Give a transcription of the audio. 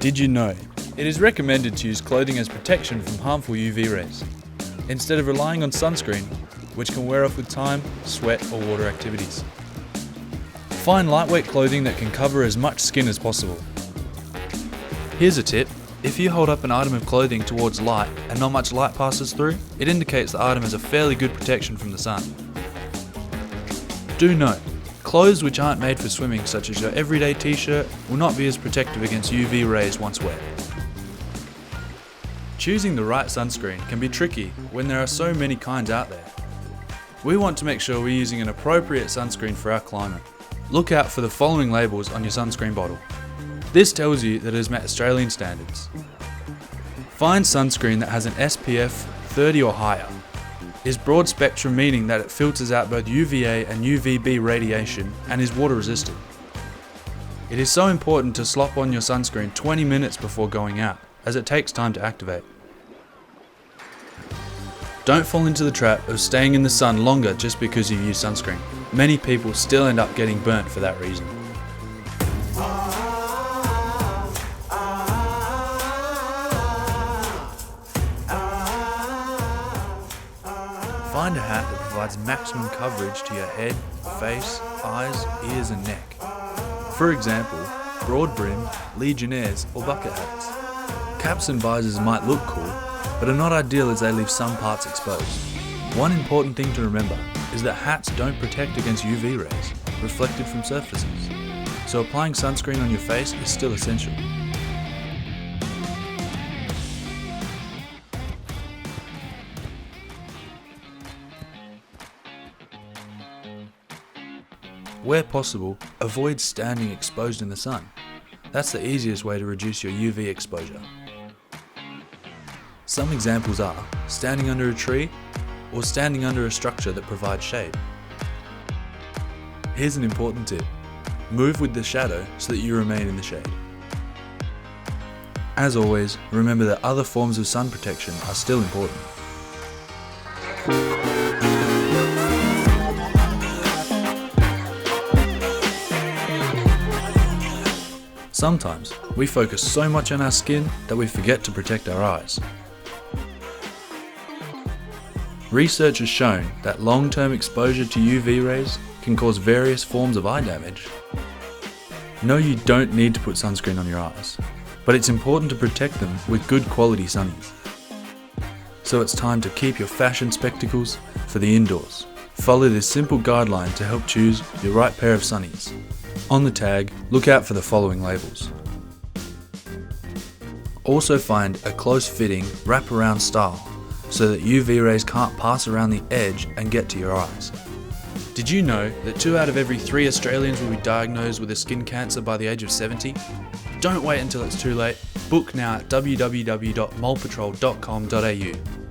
Did you know? It is recommended to use clothing as protection from harmful UV rays, instead of relying on sunscreen, which can wear off with time, sweat or water activities. Find lightweight clothing that can cover as much skin as possible. Here's a tip. If you hold up an item of clothing towards light and not much light passes through, it indicates the item has a fairly good protection from the sun. Do note, clothes which aren't made for swimming, such as your everyday t-shirt, will not be as protective against UV rays once wet. Choosing the right sunscreen can be tricky when there are so many kinds out there. We want to make sure we're using an appropriate sunscreen for our climate. Look out for the following labels on your sunscreen bottle. This tells you that it has met Australian standards. Find sunscreen that has an SPF 30 or higher. Is broad spectrum, meaning that it filters out both UVA and UVB radiation and is water resistant. It is so important to slop on your sunscreen 20 minutes before going out, as it takes time to activate. Don't fall into the trap of staying in the sun longer just because you use sunscreen. Many people still end up getting burnt for that reason. Find a hat that provides maximum coverage to your head, face, eyes, ears and neck. For example, broad brim, legionnaires or bucket hats. Caps and visors might look cool, but are not ideal as they leave some parts exposed. One important thing to remember is that hats don't protect against UV rays reflected from surfaces, so applying sunscreen on your face is still essential. Where possible, avoid standing exposed in the sun. That's the easiest way to reduce your UV exposure. Some examples are standing under a tree or standing under a structure that provides shade. Here's an important tip. Move with the shadow so that you remain in the shade. As always, remember that other forms of sun protection are still important. Sometimes, we focus so much on our skin that we forget to protect our eyes. Research has shown that long-term exposure to UV rays can cause various forms of eye damage. No, you don't need to put sunscreen on your eyes, but it's important to protect them with good quality sunnies. So it's time to keep your fashion spectacles for the indoors. Follow this simple guideline to help choose your right pair of sunnies. On the tag, look out for the following labels. Also find a close-fitting wrap-around style so that UV rays can't pass around the edge and get to your eyes. Did you know that 2 out of every 3 Australians will be diagnosed with a skin cancer by the age of 70? Don't wait until it's too late. Book now at www.molepatrol.com.au.